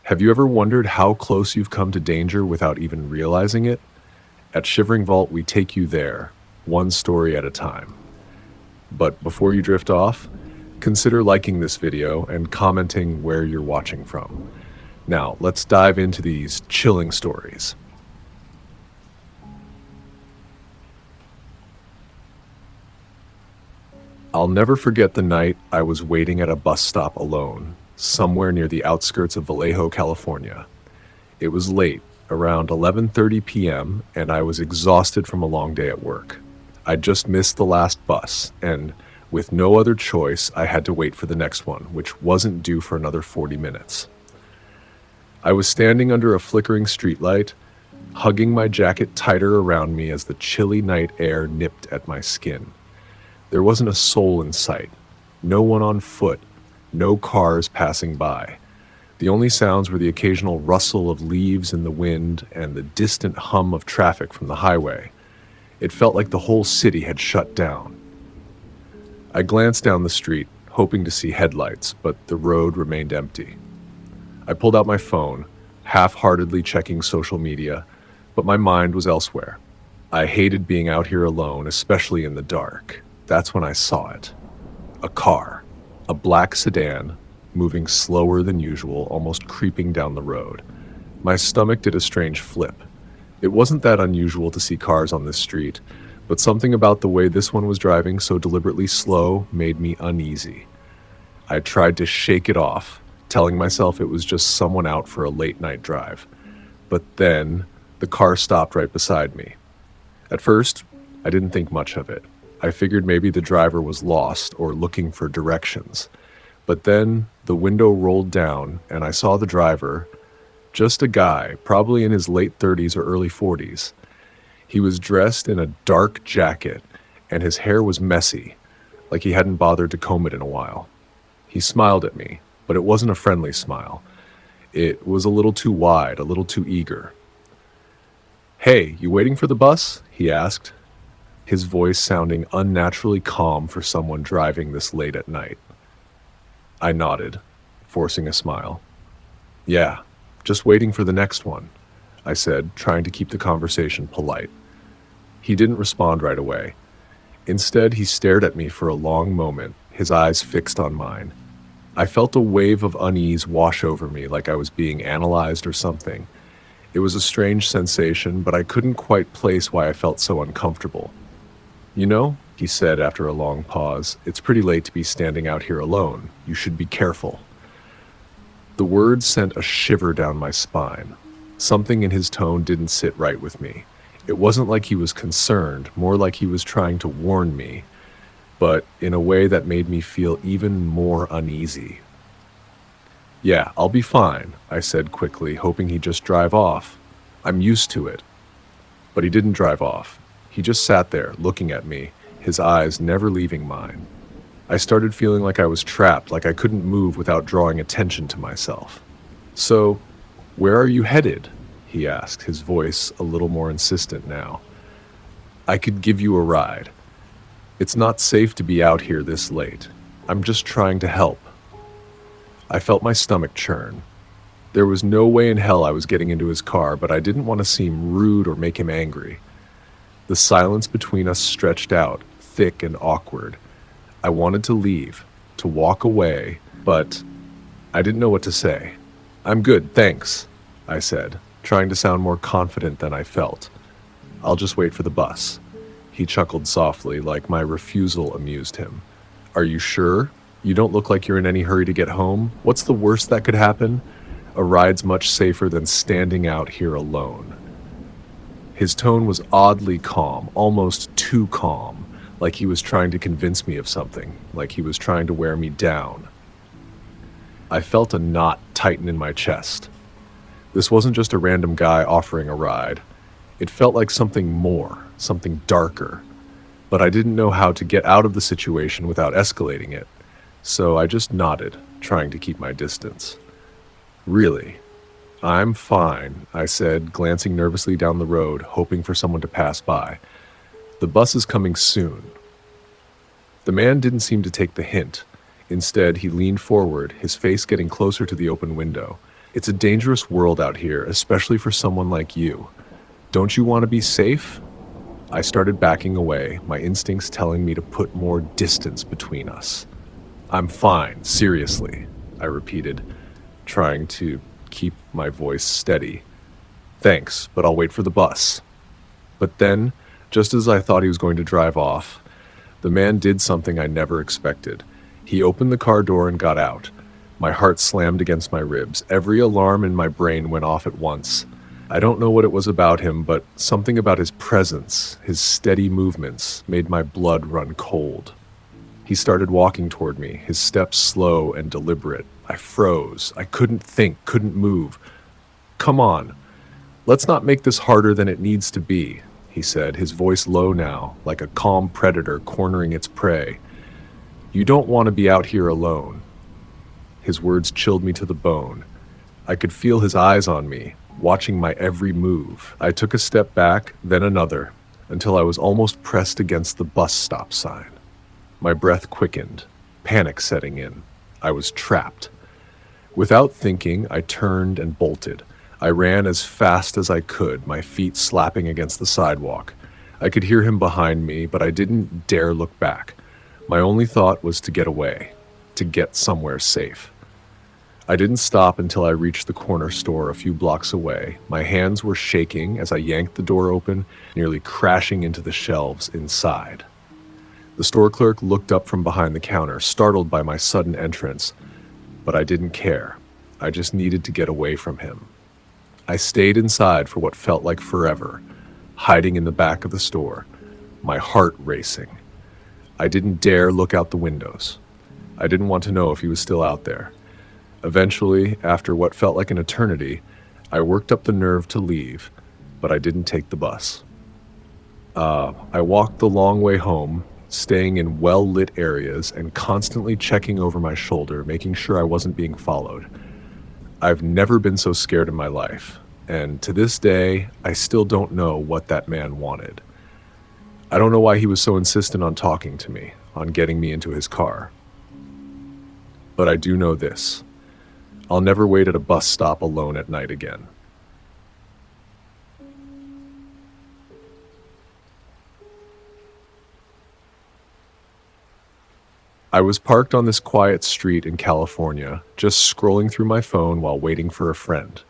Have you ever wondered how close you've come to danger without even realizing it? At Shivering Vault, we take you there, one story at a time. But before you drift off, consider liking this video and commenting where you're watching from. Now, let's dive into these chilling stories. I'll never forget the night I was waiting at a bus stop alone, somewhere near the outskirts of Vallejo, California. It was late, around 11:30 p.m., and I was exhausted from a long day at work. I'd just missed the last bus, and with no other choice, I had to wait for the next one, which wasn't due for another 40 minutes. I was standing under a flickering streetlight, hugging my jacket tighter around me as the chilly night air nipped at my skin. There wasn't a soul in sight, no one on foot, no cars passing by. The only sounds were the occasional rustle of leaves in the wind and the distant hum of traffic from the highway. It felt like the whole city had shut down. I glanced down the street, hoping to see headlights, but the road remained empty. I pulled out my phone, half-heartedly checking social media, but my mind was elsewhere. I hated being out here alone, especially in the dark. That's when I saw it. A car, a black sedan, moving slower than usual, almost creeping down the road. My stomach did a strange flip. It wasn't that unusual to see cars on this street, but something about the way this one was driving so deliberately slow made me uneasy. I tried to shake it off, telling myself it was just someone out for a late-night drive. But then, the car stopped right beside me. At first, I didn't think much of it. I figured maybe the driver was lost or looking for directions. But then the window rolled down and I saw the driver, just a guy, probably in his late 30s or early 40s. He was dressed in a dark jacket and his hair was messy, like he hadn't bothered to comb it in a while. He smiled at me, but it wasn't a friendly smile. It was a little too wide, a little too eager. "Hey, you waiting for the bus?" he asked, his voice sounding unnaturally calm for someone driving this late at night. I nodded, forcing a smile. "Yeah, just waiting for the next one," I said, trying to keep the conversation polite. He didn't respond right away. Instead, he stared at me for a long moment, his eyes fixed on mine. I felt a wave of unease wash over me, like I was being analyzed or something. It was a strange sensation, but I couldn't quite place why I felt so uncomfortable. "You know," he said after a long pause, "it's pretty late to be standing out here alone. You should be careful." The words sent a shiver down my spine. Something in his tone didn't sit right with me. It wasn't like he was concerned, more like he was trying to warn me, but in a way that made me feel even more uneasy. "Yeah, I'll be fine," I said quickly, hoping he'd just drive off. "I'm used to it." But he didn't drive off. He just sat there, looking at me, his eyes never leaving mine. I started feeling like I was trapped, like I couldn't move without drawing attention to myself. "So, where are you headed?" he asked, his voice a little more insistent now. "I could give you a ride. It's not safe to be out here this late. I'm just trying to help." I felt my stomach churn. There was no way in hell I was getting into his car, but I didn't want to seem rude or make him angry. The silence between us stretched out, thick and awkward. I wanted to leave, to walk away, but I didn't know what to say. "I'm good, thanks," I said, trying to sound more confident than I felt. "I'll just wait for the bus." He chuckled softly, like my refusal amused him. "Are you sure? You don't look like you're in any hurry to get home. What's the worst that could happen? A ride's much safer than standing out here alone." His tone was oddly calm, almost too calm, like he was trying to convince me of something, like he was trying to wear me down. I felt a knot tighten in my chest. This wasn't just a random guy offering a ride. It felt like something more, something darker. But I didn't know how to get out of the situation without escalating it, so I just nodded, trying to keep my distance. "Really? I'm fine," I said, glancing nervously down the road, hoping for someone to pass by. "The bus is coming soon." The man didn't seem to take the hint. Instead, he leaned forward, his face getting closer to the open window. It's a dangerous world out here, especially for someone like you. Don't you want to be safe? I started backing away, my instincts telling me to put more distance between us. I'm fine, seriously, I repeated, trying to keep my voice steady. Thanks, but I'll wait for the bus. But then, just as I thought he was going to drive off, the man did something I never expected. He opened the car door and got out. My heart slammed against my ribs. Every alarm in my brain went off at once. I don't know what it was about him, but something about his presence, his steady movements, made my blood run cold. He started walking toward me, his steps slow and deliberate. I froze. I couldn't think, couldn't move. Come on. Let's not make this harder than it needs to be, he said, his voice low now, like a calm predator cornering its prey. You don't want to be out here alone. His words chilled me to the bone. I could feel his eyes on me, watching my every move. I took a step back, then another, until I was almost pressed against the bus stop sign. My breath quickened, panic setting in. I was trapped. Without thinking, I turned and bolted. I ran as fast as I could, my feet slapping against the sidewalk. I could hear him behind me, but I didn't dare look back. My only thought was to get away, to get somewhere safe. I didn't stop until I reached the corner store a few blocks away. My hands were shaking as I yanked the door open, nearly crashing into the shelves inside. The store clerk looked up from behind the counter, startled by my sudden entrance, but I didn't care. I just needed to get away from him. I stayed inside for what felt like forever, hiding in the back of the store, my heart racing. I didn't dare look out the windows. I didn't want to know if he was still out there. Eventually, after what felt like an eternity, I worked up the nerve to leave, but I didn't take the bus. I walked the long way home, staying in well-lit areas and constantly checking over my shoulder, making sure I wasn't being followed. I've never been so scared in my life, and to this day, I still don't know what that man wanted. I don't know why he was so insistent on talking to me, on getting me into his car. But I do know this. I'll never wait at a bus stop alone at night again. I was parked on this quiet street in California, just scrolling through my phone while waiting for a friend.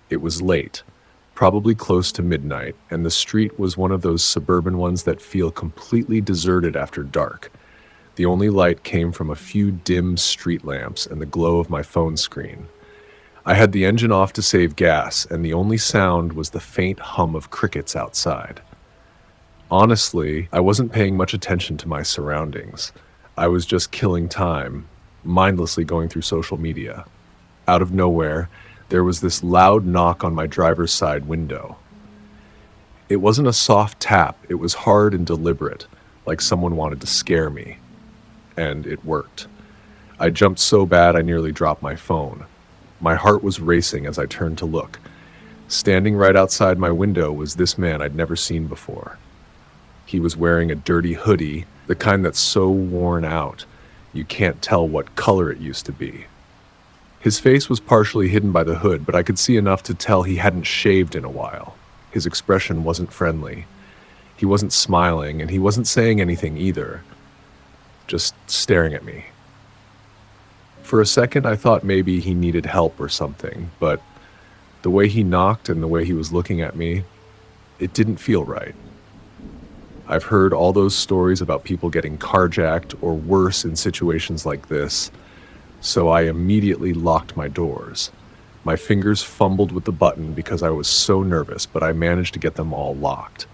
It was late, probably close to midnight, and the street was one of those suburban ones that feel completely deserted after dark. The only light came from a few dim street lamps and the glow of my phone screen. I had the engine off to save gas, and the only sound was the faint hum of crickets outside. Honestly, I wasn't paying much attention to my surroundings. I was just killing time, mindlessly going through social media. Out of nowhere, there was this loud knock on my driver's side window. It wasn't a soft tap, it was hard and deliberate, like someone wanted to scare me. And it worked. I jumped so bad I nearly dropped my phone. My heart was racing as I turned to look. Standing right outside my window was this man I'd never seen before. He was wearing a dirty hoodie, the kind that's so worn out, you can't tell what color it used to be. His face was partially hidden by the hood, but I could see enough to tell he hadn't shaved in a while. His expression wasn't friendly. He wasn't smiling, and he wasn't saying anything either. Just staring at me. For a second, I thought maybe he needed help or something, but the way he knocked and the way he was looking at me, it didn't feel right. I've heard all those stories about people getting carjacked or worse in situations like this, so I immediately locked my doors. My fingers fumbled with the button because I was so nervous, but I managed to get them all locked.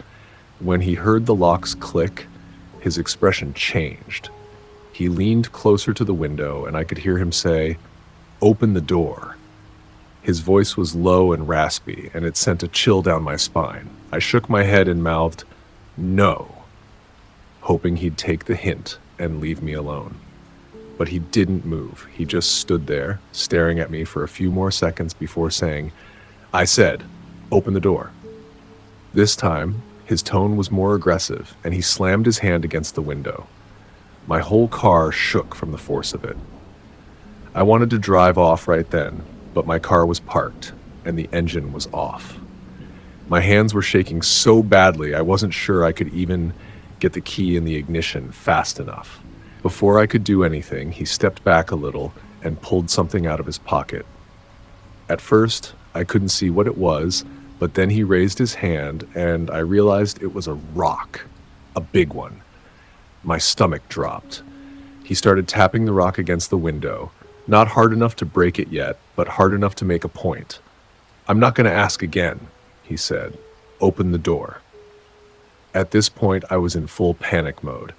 When he heard the locks click, his expression changed. He leaned closer to the window, and I could hear him say, "Open the door." His voice was low and raspy, and it sent a chill down my spine. I shook my head and mouthed, "No," hoping he'd take the hint and leave me alone. But he didn't move. He just stood there, staring at me for a few more seconds before saying, "I said, open the door." This time, his tone was more aggressive, and he slammed his hand against the window. My whole car shook from the force of it. I wanted to drive off right then, but my car was parked and the engine was off. My hands were shaking so badly I wasn't sure I could even get the key in the ignition fast enough. Before I could do anything, he stepped back a little and pulled something out of his pocket. At first, I couldn't see what it was, but then he raised his hand and I realized it was a rock, a big one. My stomach dropped. He started tapping the rock against the window, not hard enough to break it yet, but hard enough to make a point. "I'm not going to ask again," he said. "Open the door." At this point, I was in full panic mode.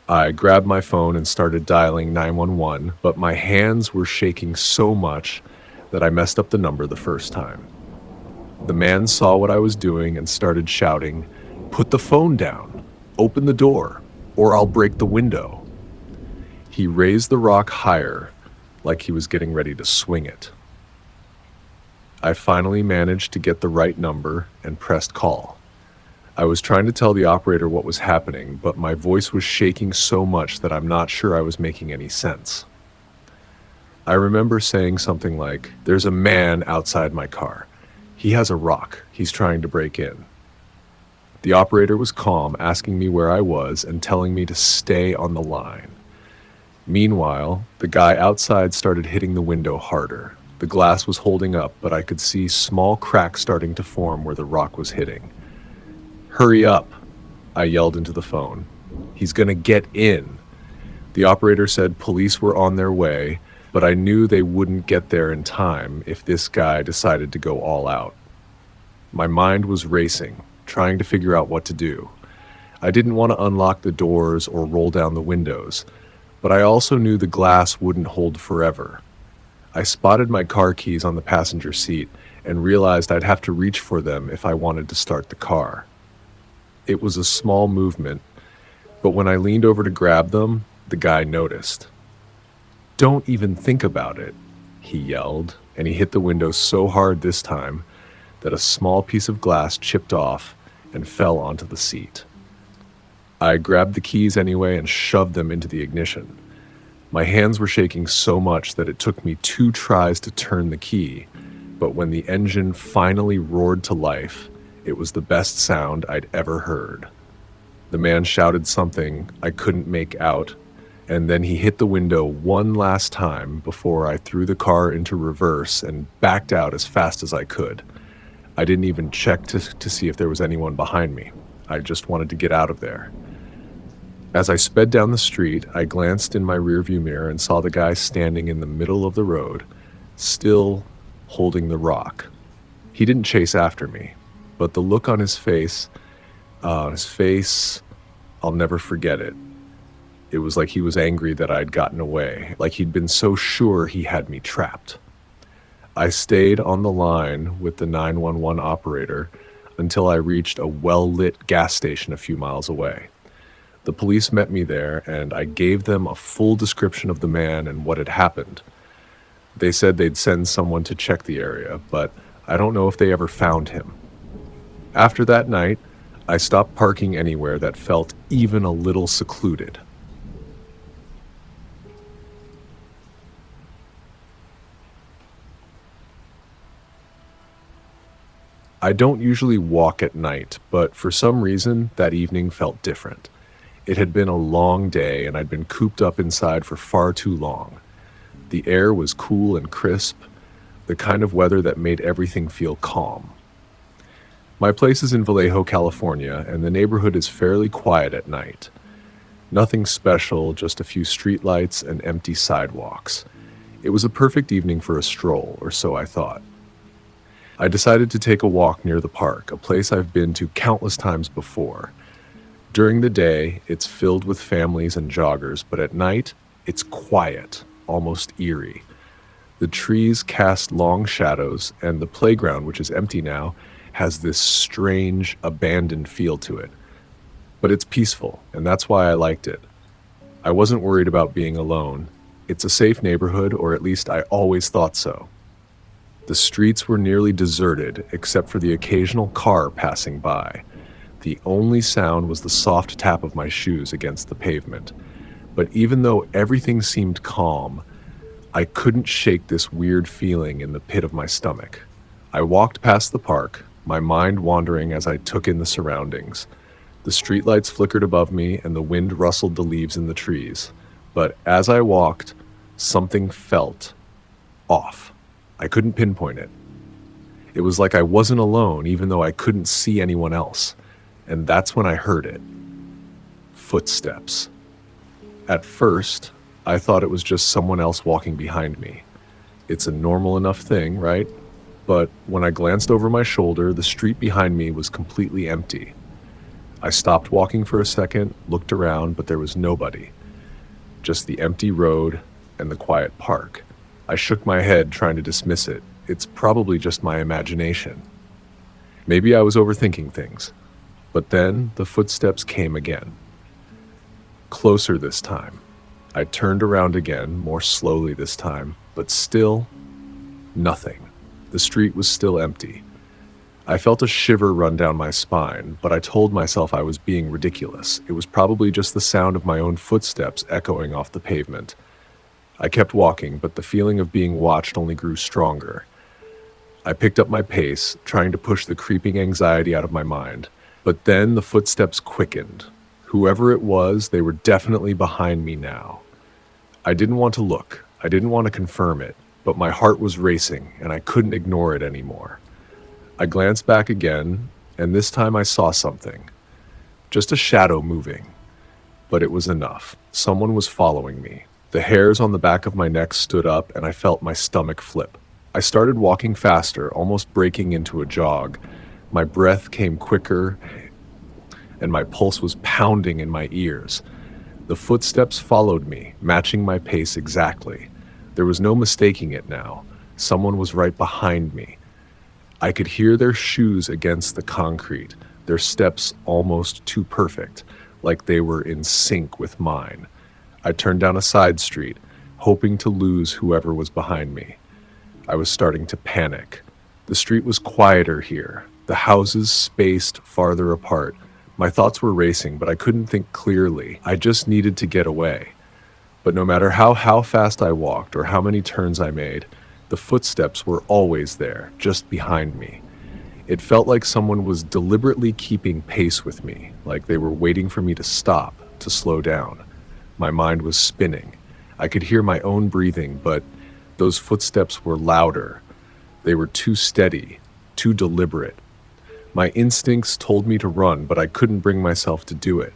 I grabbed my phone and started dialing 911, but my hands were shaking so much that I messed up the number the first time. The man saw what I was doing and started shouting, "Put the phone down, open the door, or I'll break the window." He raised the rock higher, like he was getting ready to swing it. I finally managed to get the right number and pressed call. I was trying to tell the operator what was happening, but my voice was shaking so much that I'm not sure I was making any sense. I remember saying something like, "There's a man outside my car. He has a rock. He's trying to break in." The operator was calm, asking me where I was and telling me to stay on the line. Meanwhile, the guy outside started hitting the window harder. The glass was holding up, but I could see small cracks starting to form where the rock was hitting. "Hurry up," I yelled into the phone. "He's gonna get in." The operator said police were on their way, but I knew they wouldn't get there in time if this guy decided to go all out. My mind was racing, trying to figure out what to do. I didn't want to unlock the doors or roll down the windows, but I also knew the glass wouldn't hold forever. I spotted my car keys on the passenger seat and realized I'd have to reach for them if I wanted to start the car. It was a small movement, but when I leaned over to grab them, the guy noticed. "Don't even think about it," he yelled, and he hit the window so hard this time that a small piece of glass chipped off and fell onto the seat. I grabbed the keys anyway and shoved them into the ignition. My hands were shaking so much that it took me 2 tries to turn the key, but when the engine finally roared to life, it was the best sound I'd ever heard. The man shouted something I couldn't make out, and then he hit the window one last time before I threw the car into reverse and backed out as fast as I could. I didn't even check to see if there was anyone behind me. I just wanted to get out of there. As I sped down the street, I glanced in my rearview mirror and saw the guy standing in the middle of the road, still holding the rock. He didn't chase after me, but the look on his face, I'll never forget it. It was like he was angry that I'd gotten away, like he'd been so sure he had me trapped. I stayed on the line with the 911 operator until I reached a well-lit gas station a few miles away. The police met me there, and I gave them a full description of the man and what had happened. They said they'd send someone to check the area, but I don't know if they ever found him. After that night, I stopped parking anywhere that felt even a little secluded. I don't usually walk at night, but for some reason, that evening felt different. It had been a long day, and I'd been cooped up inside for far too long. The air was cool and crisp, the kind of weather that made everything feel calm. My place is in Vallejo, California, and the neighborhood is fairly quiet at night. Nothing special, just a few streetlights and empty sidewalks. It was a perfect evening for a stroll, or so I thought. I decided to take a walk near the park, a place I've been to countless times before. During the day, it's filled with families and joggers, but at night, it's quiet, almost eerie. The trees cast long shadows, and the playground, which is empty now, has this strange, abandoned feel to it. But it's peaceful, and that's why I liked it. I wasn't worried about being alone. It's a safe neighborhood, or at least I always thought so. The streets were nearly deserted, except for the occasional car passing by. The only sound was the soft tap of my shoes against the pavement. But even though everything seemed calm, I couldn't shake this weird feeling in the pit of my stomach. I walked past the park, my mind wandering as I took in the surroundings. The streetlights flickered above me and the wind rustled the leaves in the trees. But as I walked, something felt off. I couldn't pinpoint it. It was like I wasn't alone, even though I couldn't see anyone else. And that's when I heard it. Footsteps. At first, I thought it was just someone else walking behind me. It's a normal enough thing, right? But when I glanced over my shoulder, the street behind me was completely empty. I stopped walking for a second, looked around, but there was nobody. Just the empty road and the quiet park. I shook my head, trying to dismiss it. It's probably just my imagination. Maybe I was overthinking things. But then the footsteps came again. Closer this time. I turned around again, more slowly this time, but still, nothing. The street was still empty. I felt a shiver run down my spine, but I told myself I was being ridiculous. It was probably just the sound of my own footsteps echoing off the pavement. I kept walking, but the feeling of being watched only grew stronger. I picked up my pace, trying to push the creeping anxiety out of my mind. But then the footsteps quickened. Whoever it was, they were definitely behind me now. I didn't want to look. I didn't want to confirm it, but my heart was racing, and I couldn't ignore it anymore. I glanced back again, and this time I saw something. Just a shadow moving. But it was enough. Someone was following me. The hairs on the back of my neck stood up, and I felt my stomach flip. I started walking faster, almost breaking into a jog. My breath came quicker, and my pulse was pounding in my ears. The footsteps followed me, matching my pace exactly. There was no mistaking it now. Someone was right behind me. I could hear their shoes against the concrete, their steps almost too perfect, like they were in sync with mine. I turned down a side street, hoping to lose whoever was behind me. I was starting to panic. The street was quieter here, the houses spaced farther apart. My thoughts were racing, but I couldn't think clearly. I just needed to get away. But no matter how fast I walked or how many turns I made, the footsteps were always there, just behind me. It felt like someone was deliberately keeping pace with me, like they were waiting for me to stop, to slow down. My mind was spinning. I could hear my own breathing, but those footsteps were louder. They were too steady, too deliberate. My instincts told me to run, but I couldn't bring myself to do it.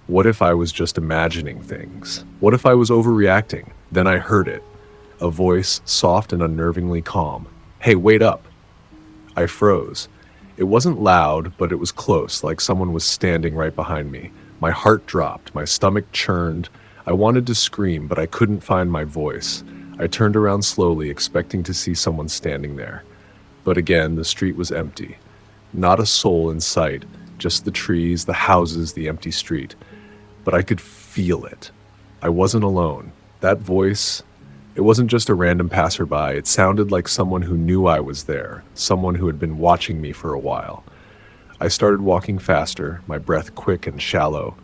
What if I was just imagining things? What if I was overreacting? Then I heard it. A voice, soft and unnervingly calm. "Hey, wait up." I froze. It wasn't loud, but it was close, like someone was standing right behind me. My heart dropped, my stomach churned. I wanted to scream, but I couldn't find my voice. I turned around slowly, expecting to see someone standing there. But again, the street was empty. Not a soul in sight, just the trees, the houses, the empty street. But I could feel it. I wasn't alone. That voice, it wasn't just a random passerby. It sounded like someone who knew I was there, someone who had been watching me for a while. I started walking faster, my breath quick and shallow.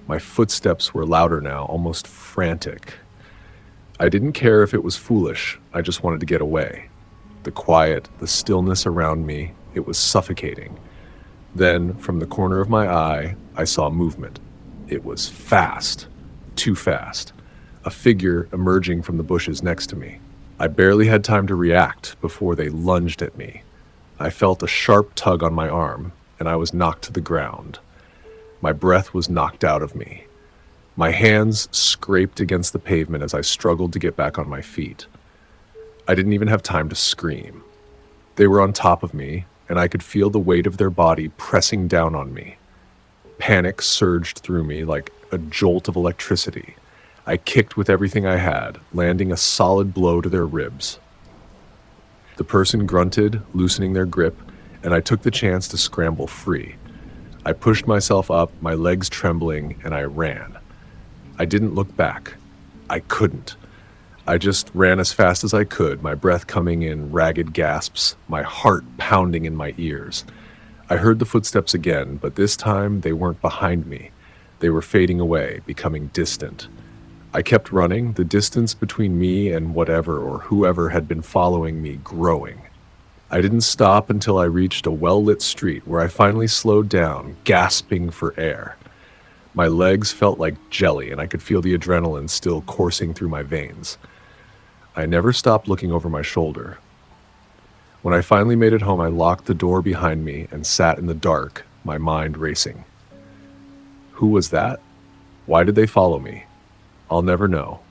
My footsteps were louder now, almost frantic. I didn't care if it was foolish. I just wanted to get away. The quiet, the stillness around me, it was suffocating. Then, from the corner of my eye, I saw movement. It was fast, too fast. A figure emerging from the bushes next to me. I barely had time to react before they lunged at me. I felt a sharp tug on my arm, and I was knocked to the ground. My breath was knocked out of me. My hands scraped against the pavement as I struggled to get back on my feet. I didn't even have time to scream. They were on top of me, and I could feel the weight of their body pressing down on me. Panic surged through me like a jolt of electricity. I kicked with everything I had, landing a solid blow to their ribs. The person grunted, loosening their grip, and I took the chance to scramble free. I pushed myself up, my legs trembling, and I ran. I didn't look back. I couldn't. I just ran as fast as I could, my breath coming in ragged gasps, my heart pounding in my ears. I heard the footsteps again, but this time they weren't behind me. They were fading away, becoming distant. I kept running, the distance between me and whatever or whoever had been following me growing. I didn't stop until I reached a well-lit street where I finally slowed down, gasping for air. My legs felt like jelly, and I could feel the adrenaline still coursing through my veins. I never stopped looking over my shoulder. When I finally made it home, I locked the door behind me and sat in the dark, my mind racing. Who was that? Why did they follow me? I'll never know.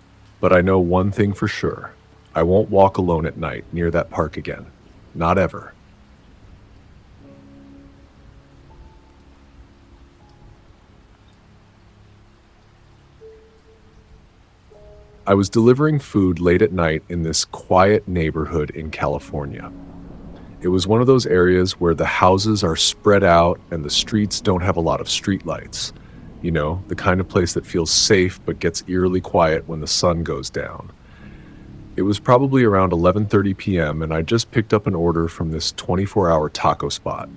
But I know one thing for sure. I won't walk alone at night near that park again. Not ever. I was delivering food late at night in this quiet neighborhood in California. It was one of those areas where the houses are spread out and the streets don't have a lot of streetlights. You know, the kind of place that feels safe but gets eerily quiet when the sun goes down. It was probably around 11:30 p.m. and I just picked up an order from this 24-hour taco spot.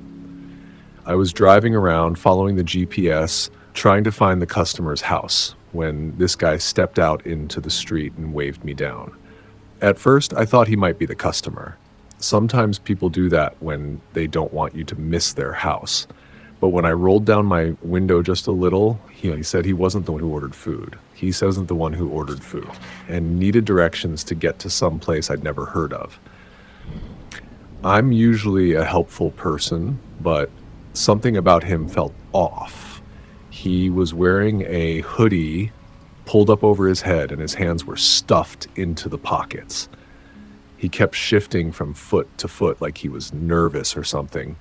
I was driving around following the GPS, trying to find the customer's house, when this guy stepped out into the street and waved me down. At first, I thought he might be the customer. Sometimes people do that when they don't want you to miss their house. But when I rolled down my window just a little, he said he wasn't the one who ordered food. He wasn't the one who ordered food and needed directions to get to some place I'd never heard of. I'm usually a helpful person, but something about him felt off. He was wearing a hoodie pulled up over his head and his hands were stuffed into the pockets. He kept shifting from foot to foot like he was nervous or something.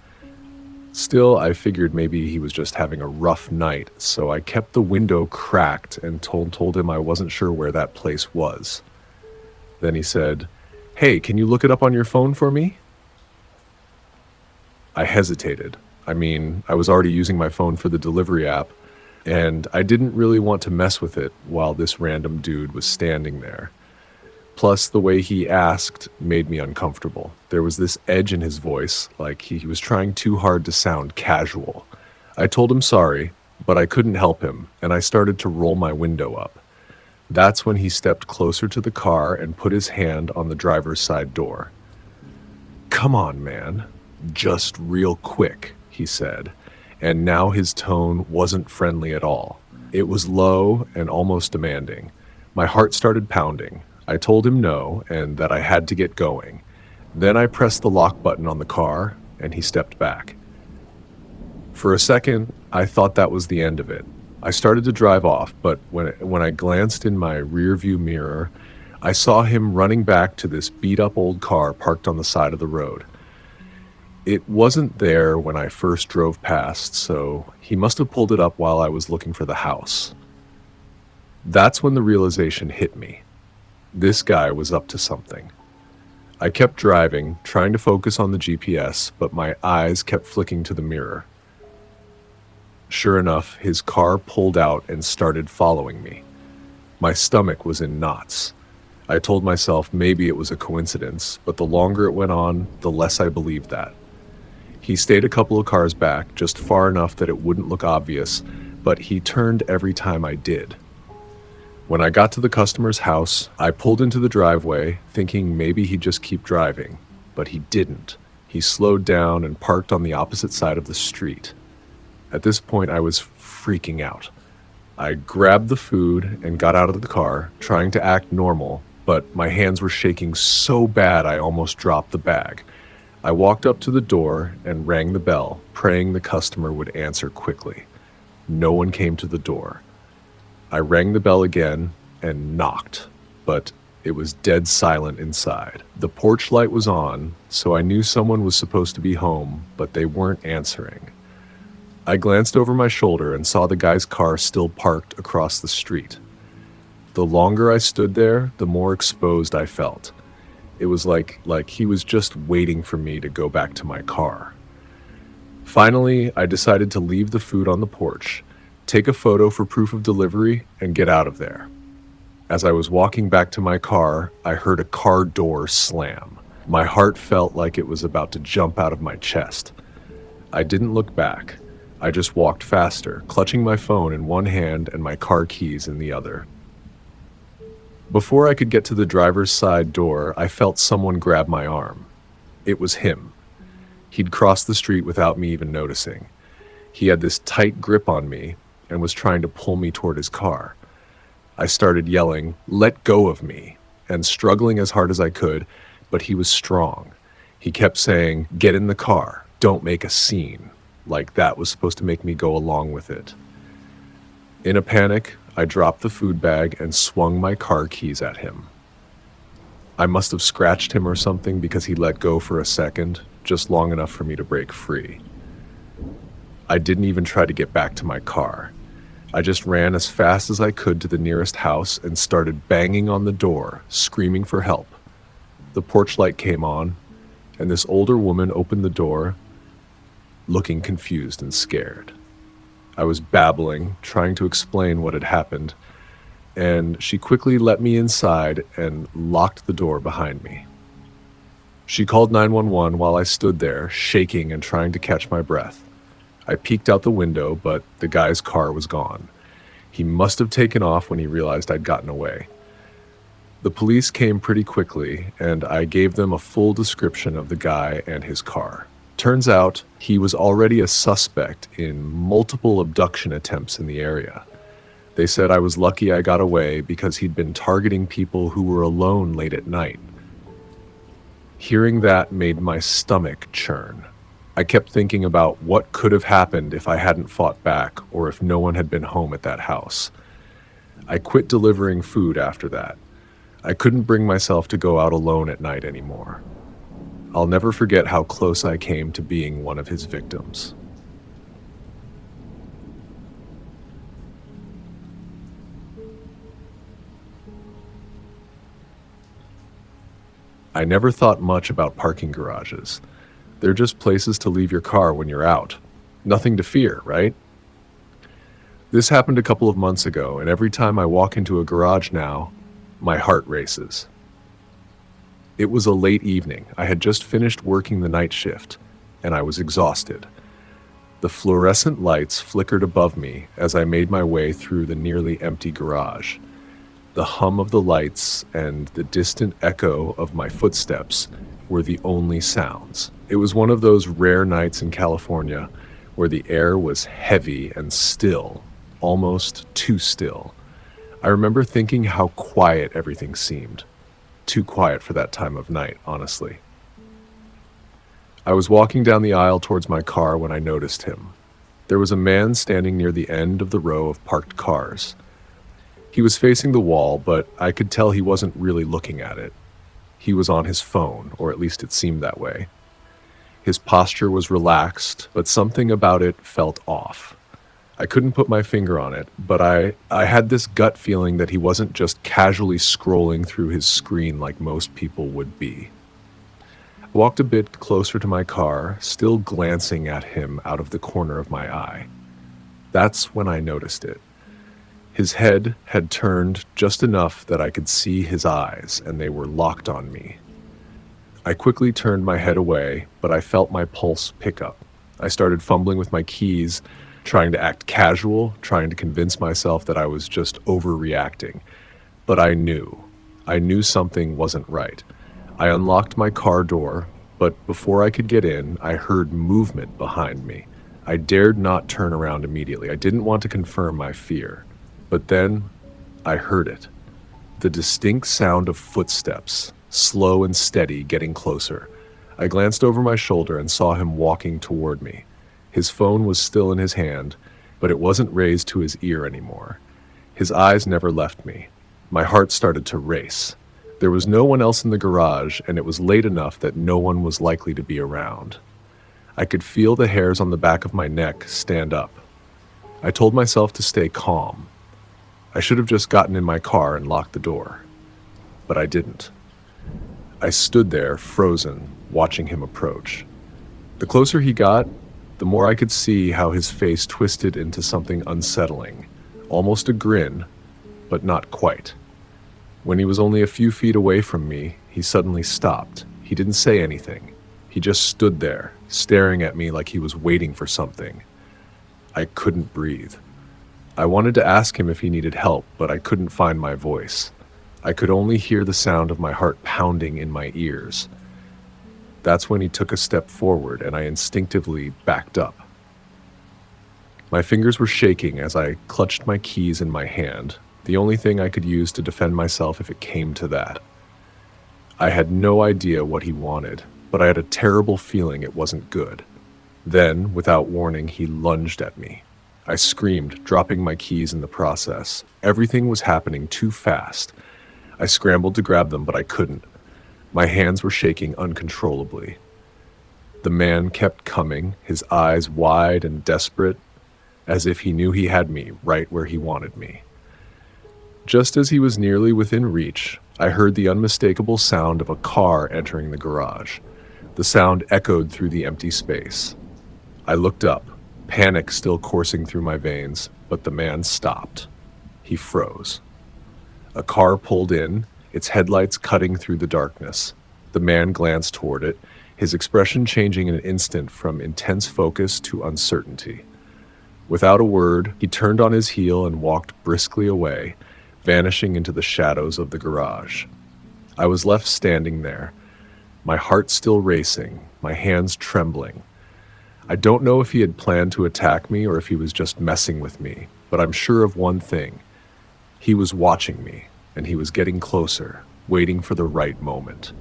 Still, I figured maybe he was just having a rough night, so I kept the window cracked and told him I wasn't sure where that place was. Then he said, "Hey, can you look it up on your phone for me?" I hesitated. I mean, I was already using my phone for the delivery app, and I didn't really want to mess with it while this random dude was standing there. Plus, the way he asked made me uncomfortable. There was this edge in his voice, like he was trying too hard to sound casual. I told him sorry, but I couldn't help him, and I started to roll my window up. That's when he stepped closer to the car and put his hand on the driver's side door. "Come on, man. Just real quick," he said, and now his tone wasn't friendly at all. It was low and almost demanding. My heart started pounding. I told him no and that I had to get going. Then I pressed the lock button on the car and he stepped back. For a second, I thought that was the end of it. I started to drive off, but when I glanced in my rearview mirror, I saw him running back to this beat-up old car parked on the side of the road. It wasn't there when I first drove past, so he must have pulled it up while I was looking for the house. That's when the realization hit me. This guy was up to something. I kept driving, trying to focus on the GPS, but my eyes kept flicking to the mirror. Sure enough, his car pulled out and started following me. My stomach was in knots. I told myself maybe it was a coincidence, but the longer it went on, the less I believed that. He stayed a couple of cars back, just far enough that it wouldn't look obvious, but he turned every time I did. When I got to the customer's house, I pulled into the driveway, thinking maybe he'd just keep driving, but he didn't. He slowed down and parked on the opposite side of the street. At this point, I was freaking out. I grabbed the food and got out of the car, trying to act normal, but my hands were shaking so bad I almost dropped the bag. I walked up to the door and rang the bell, praying the customer would answer quickly. No one came to the door. I rang the bell again and knocked, but it was dead silent inside. The porch light was on, so I knew someone was supposed to be home, but they weren't answering. I glanced over my shoulder and saw the guy's car still parked across the street. The longer I stood there, the more exposed I felt. It was like he was just waiting for me to go back to my car. Finally, I decided to leave the food on the porch, take a photo for proof of delivery, and get out of there. As I was walking back to my car, I heard a car door slam. My heart felt like it was about to jump out of my chest. I didn't look back. I just walked faster, clutching my phone in one hand and my car keys in the other. Before I could get to the driver's side door, I felt someone grab my arm. It was him. He'd crossed the street without me even noticing. He had this tight grip on me and was trying to pull me toward his car. I started yelling, "Let go of me," and struggling as hard as I could, but he was strong. He kept saying, "Get in the car, don't make a scene," like that was supposed to make me go along with it. In a panic, I dropped the food bag and swung my car keys at him. I must have scratched him or something because he let go for a second, just long enough for me to break free. I didn't even try to get back to my car. I just ran as fast as I could to the nearest house and started banging on the door, screaming for help. The porch light came on, and this older woman opened the door, looking confused and scared. I was babbling, trying to explain what had happened, and she quickly let me inside and locked the door behind me. She called 911 while I stood there, shaking and trying to catch my breath. I peeked out the window, but the guy's car was gone. He must have taken off when he realized I'd gotten away. The police came pretty quickly, and I gave them a full description of the guy and his car. Turns out he was already a suspect in multiple abduction attempts in the area. They said I was lucky I got away because he'd been targeting people who were alone late at night. Hearing that made my stomach churn. I kept thinking about what could have happened if I hadn't fought back or if no one had been home at that house. I quit delivering food after that. I couldn't bring myself to go out alone at night anymore. I'll never forget how close I came to being one of his victims. I never thought much about parking garages. They're just places to leave your car when you're out. Nothing to fear, right? This happened a couple of months ago, and every time I walk into a garage now, my heart races. It was a late evening. I had just finished working the night shift, and I was exhausted. The fluorescent lights flickered above me as I made my way through the nearly empty garage. The hum of the lights and the distant echo of my footsteps were the only sounds. It was one of those rare nights in California where the air was heavy and still, almost too still. I remember thinking how quiet everything seemed. Too quiet for that time of night, honestly. I was walking down the aisle towards my car when I noticed him. There was a man standing near the end of the row of parked cars. He was facing the wall, but I could tell he wasn't really looking at it. He was on his phone, or at least it seemed that way. His posture was relaxed, but something about it felt off. I couldn't put my finger on it, but I had this gut feeling that he wasn't just casually scrolling through his screen like most people would be. I walked a bit closer to my car, still glancing at him out of the corner of my eye. That's when I noticed it. His head had turned just enough that I could see his eyes, and they were locked on me. I quickly turned my head away, but I felt my pulse pick up. I started fumbling with my keys, trying to act casual, trying to convince myself that I was just overreacting. But I knew something wasn't right. I unlocked my car door, but before I could get in, I heard movement behind me. I dared not turn around immediately. I didn't want to confirm my fear. But then I heard it. The distinct sound of footsteps, slow and steady, getting closer. I glanced over my shoulder and saw him walking toward me. His phone was still in his hand, but it wasn't raised to his ear anymore. His eyes never left me. My heart started to race. There was no one else in the garage, and it was late enough that no one was likely to be around. I could feel the hairs on the back of my neck stand up. I told myself to stay calm. I should have just gotten in my car and locked the door. But I didn't. I stood there, frozen, watching him approach. The closer he got, the more I could see how his face twisted into something unsettling, almost a grin, but not quite. When he was only a few feet away from me, he suddenly stopped. He didn't say anything. He just stood there, staring at me like he was waiting for something. I couldn't breathe. I wanted to ask him if he needed help, but I couldn't find my voice. I could only hear the sound of my heart pounding in my ears. That's when he took a step forward and I instinctively backed up. My fingers were shaking as I clutched my keys in my hand, the only thing I could use to defend myself if it came to that. I had no idea what he wanted, but I had a terrible feeling it wasn't good. Then, without warning, he lunged at me. I screamed, dropping my keys in the process. Everything was happening too fast. I scrambled to grab them, but I couldn't. My hands were shaking uncontrollably. The man kept coming, his eyes wide and desperate, as if he knew he had me right where he wanted me. Just as he was nearly within reach, I heard the unmistakable sound of a car entering the garage. The sound echoed through the empty space. I looked up, panic still coursing through my veins, but the man stopped. He froze. A car pulled in, its headlights cutting through the darkness. The man glanced toward it, his expression changing in an instant from intense focus to uncertainty. Without a word, he turned on his heel and walked briskly away, vanishing into the shadows of the garage. I was left standing there, my heart still racing, my hands trembling. I don't know if he had planned to attack me or if he was just messing with me, but I'm sure of one thing. He was watching me, and he was getting closer, waiting for the right moment.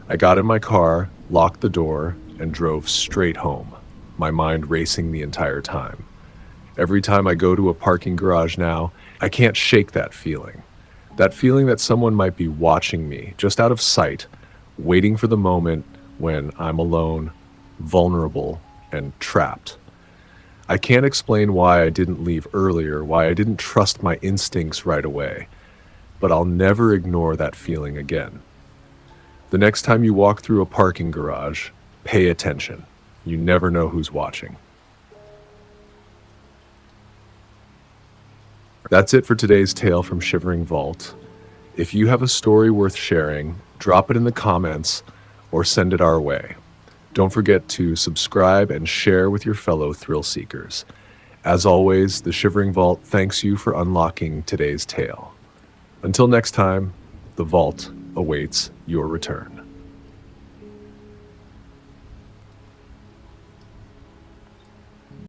I got in my car, locked the door, and drove straight home, my mind racing the entire time. Every time I go to a parking garage now, I can't shake that feeling. That feeling that someone might be watching me, just out of sight, waiting for the moment when I'm alone, vulnerable, and trapped. I can't explain why I didn't leave earlier, why I didn't trust my instincts right away, but I'll never ignore that feeling again. The next time you walk through a parking garage, pay attention. You never know who's watching. That's it for today's tale from Shivering Vault. If you have a story worth sharing, drop it in the comments or send it our way. Don't forget to subscribe and share with your fellow thrill seekers. As always, the Shivering Vault thanks you for unlocking today's tale. Until next time, the vault awaits your return.